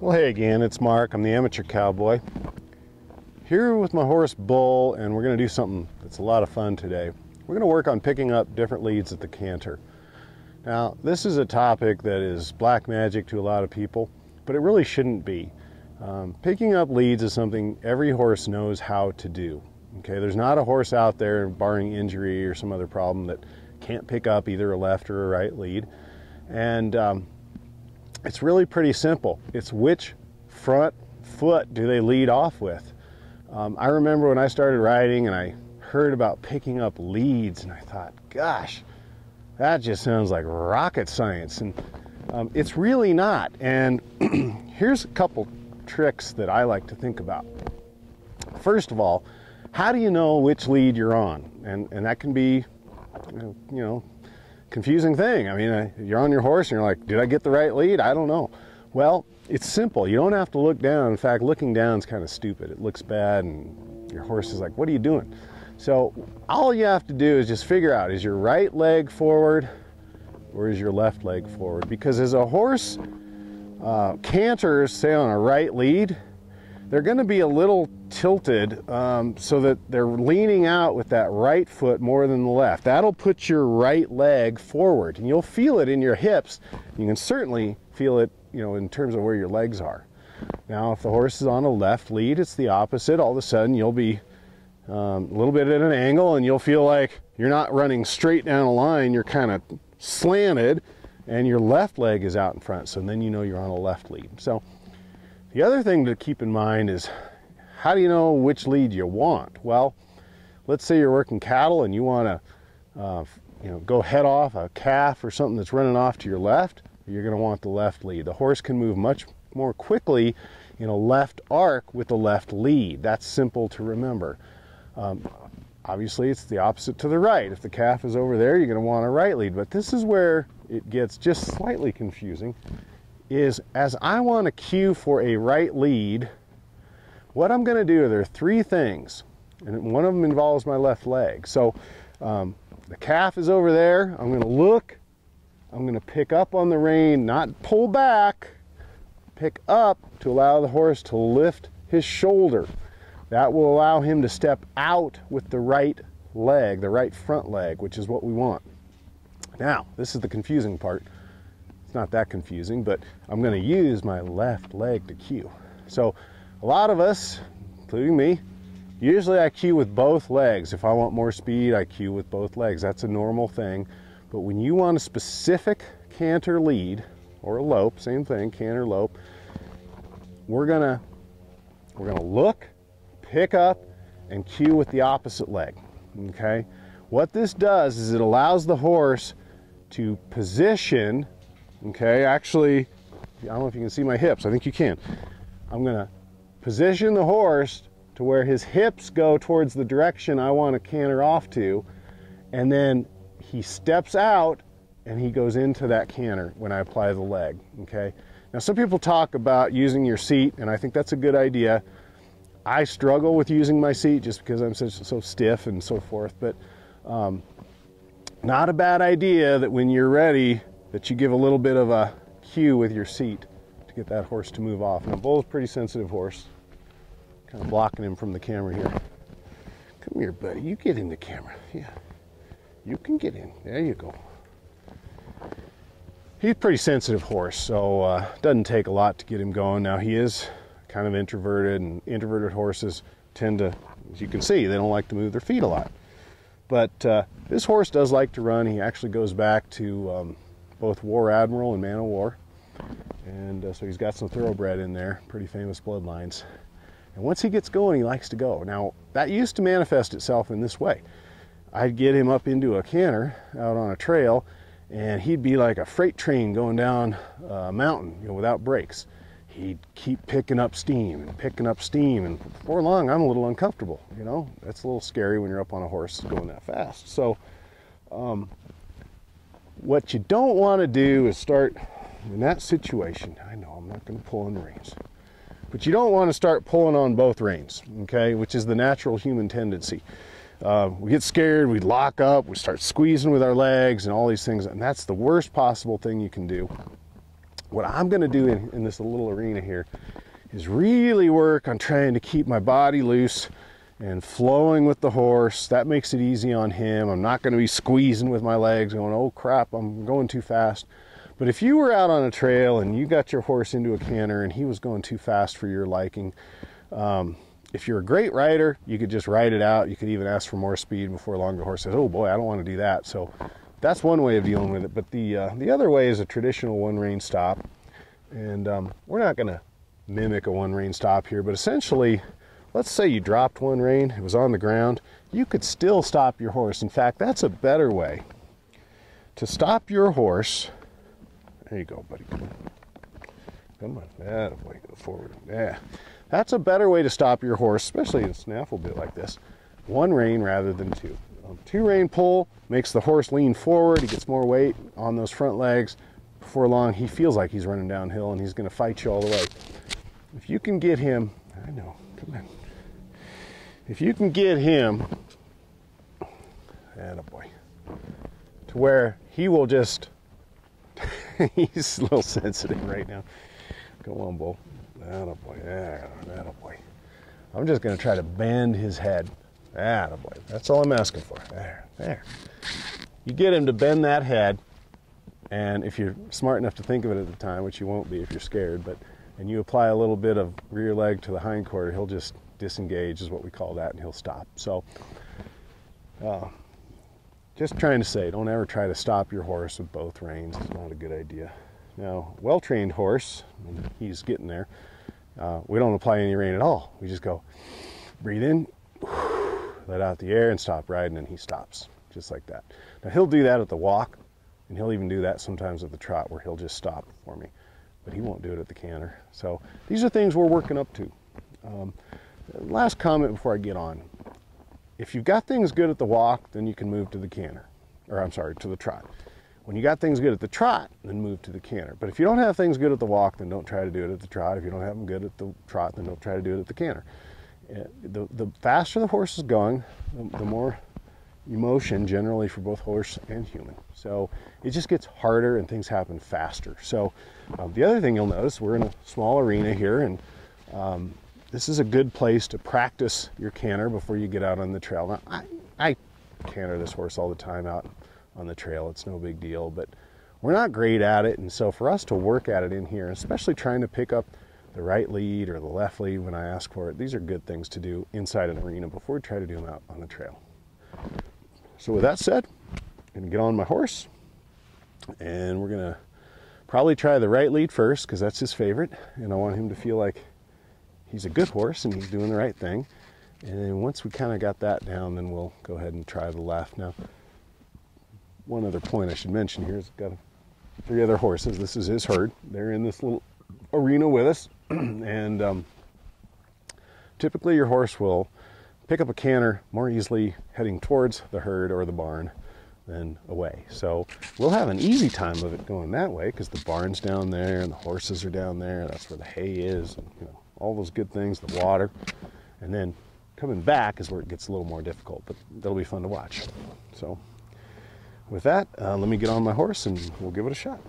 Well, hey again, it's Mark. I'm the amateur cowboy. Here with my horse Bull, and we're going to do something that's a lot of fun today. We're going to work on picking up different leads at the canter. Now, this is a topic that is black magic to a lot of people, but it really shouldn't be. Picking up leads is something every horse knows how to do. Okay, there's not a horse out there, barring injury or some other problem, that can't pick up either a left or a right lead. And it's really pretty simple. It's which front foot do they lead off with. I remember when I started riding and I heard about picking up leads, and I thought, gosh, that just sounds like rocket science. And it's really not. And here's a couple tricks that I like to think about. First of all, how do you know which lead you're on? And that can be, you know, confusing thing. I mean, you're on your horse and you're like, did I get the right lead? I don't know. Well, it's simple. You don't have to look down. In fact, looking down is kind of stupid. It looks bad and your horse is like, what are you doing? So all you have to do is just figure out, is your right leg forward or is your left leg forward? Because as a horse canters, say on a right lead, they're going to be a little tilted so that they're leaning out with that right foot more than the left. That'll put your right leg forward, and you'll feel it in your hips. You can certainly feel it, you know, in terms of where your legs are. Now, if the horse is on a left lead, it's the opposite. All of a sudden, you'll be a little bit at an angle, and you'll feel like you're not running straight down a line. You're kind of slanted, and your left leg is out in front. So then you know you're on a left lead. So the other thing to keep in mind is, how do you know which lead you want? Well, let's say you're working cattle and you want to go head off a calf or something that's running off to your left. You're going to want the left lead. The horse can move much more quickly in a left arc with the left lead. That's simple to remember. Obviously, it's the opposite to the right. If the calf is over there, you're going to want a right lead. But this is where it gets just slightly confusing. Is as I want to cue for a right lead, what I'm going to do, there are three things, and one of them involves my left leg. So the calf is over there. I'm going to look. I'm going to pick up on the rein, not pull back, pick up to allow the horse to lift his shoulder. That will allow him to step out with the right leg, the right front leg, which is what we want. Now, this is the confusing part. It's not that confusing, but I'm going to use my left leg to cue. So a lot of us, including me, usually I cue with both legs. If I want more speed, I cue with both legs. That's a normal thing. But when you want a specific canter lead, or a lope, same thing, canter lope, we're gonna look, pick up, and cue with the opposite leg. Okay? What this does is it allows the horse to position. Okay, actually, I don't know if you can see my hips. I think you can. I'm going to position the horse to where his hips go towards the direction I want to canter off to, and then he steps out and he goes into that canter when I apply the leg. Okay. Now, some people talk about using your seat, and I think that's a good idea. I struggle with using my seat just because I'm so stiff and so forth, but not a bad idea that when you're ready, that you give a little bit of a cue with your seat to get that horse to move off. Now, Bull's a pretty sensitive horse. Kind of blocking him from the camera here. Come here, buddy. You get in the camera. Yeah. You can get in. There you go. He's a pretty sensitive horse, so it doesn't take a lot to get him going. Now, he is kind of introverted, and introverted horses tend to, as you can see, they don't like to move their feet a lot. But this horse does like to run. He actually goes back to both War Admiral and Man of War, and so he's got some thoroughbred in there, pretty famous bloodlines. And once he gets going, he likes to go. Now, that used to manifest itself in this way. I'd get him up into a canter out on a trail, and he'd be like a freight train going down a mountain, you know, without brakes. He'd keep picking up steam, and before long, I'm a little uncomfortable, you know. That's a little scary when you're up on a horse going that fast. So what you don't want to do is start in that situation. I know I'm not going to pull on the reins, but you don't want to start pulling on both reins, okay, which is the natural human tendency. We get scared, we lock up, we start squeezing with our legs and all these things, and that's the worst possible thing you can do. what I'm going to do in this little arena here is really work on trying to keep my body loose and flowing with the horse. That makes it easy on him. I'm not going to be squeezing with my legs going, oh crap, I'm going too fast. But if you were out on a trail and you got your horse into a canter and he was going too fast for your liking, if you're a great rider, you could just ride it out. You could even ask for more speed before long the horse says, oh boy, I don't want to do that. So that's one way of dealing with it. But the other way is a traditional one-rein stop. And we're not going to mimic a one-rein stop here, but essentially, let's say you dropped one rein, it was on the ground, you could still stop your horse. In fact, that's a better way to stop your horse. There you go, buddy. Come on. Come on. Yeah, boy, go forward. Yeah. That's a better way to stop your horse, especially in a snaffle bit like this. One rein rather than two. Two-rein pull makes the horse lean forward. He gets more weight on those front legs. Before long, he feels like he's running downhill and he's going to fight you all the way. If you can get him, I know, come on. If you can get him, attaboy, to where he will just, he's a little sensitive right now. Come on, bull. Attaboy, yeah, attaboy. I'm just going to try to bend his head. Attaboy. That's all I'm asking for. There. You get him to bend that head, and if you're smart enough to think of it at the time, which you won't be if you're scared, and you apply a little bit of rear leg to the hind quarter, he'll just disengage, is what we call that, and he'll stop. So just trying to say, don't ever try to stop your horse with both reins. It's not a good idea. Now, well-trained horse, and he's getting there, we don't apply any rein at all. We just go, breathe in, let out the air, and stop riding, and he stops, just like that. Now, he'll do that at the walk, and he'll even do that sometimes at the trot, where he'll just stop for me. But he won't do it at the canter. So these are things we're working up to. Last comment before I get on. If you've got things good at the walk, then you can move to the canter. Or I'm sorry, to the trot. When you got things good at the trot, then move to the canter. But if you don't have things good at the walk, then don't try to do it at the trot. If you don't have them good at the trot, then don't try to do it at the canter. The faster the horse is going, the more emotion generally for both horse and human. So it just gets harder and things happen faster. So the other thing you'll notice, we're in a small arena here, and this is a good place to practice your canter before you get out on the trail. Now, I canter this horse all the time out on the trail. It's no big deal, but we're not great at it. And so for us to work at it in here, especially trying to pick up the right lead or the left lead when I ask for it, these are good things to do inside an arena before we try to do them out on the trail. So with that said, I'm gonna get on my horse, and we're gonna probably try the right lead first because that's his favorite, and I want him to feel like he's a good horse and he's doing the right thing. And then once we kind of got that down, then we'll go ahead and try the left. Now, one other point I should mention here is I've got 3 other horses. This is his herd. They're in this little arena with us, and typically your horse will pick up a canter more easily heading towards the herd or the barn than away. So we'll have an easy time of it going that way because the barn's down there and the horses are down there. That's where the hay is, and all those good things, the water. And then coming back is where it gets a little more difficult, but that'll be fun to watch. So with that, let me get on my horse and we'll give it a shot.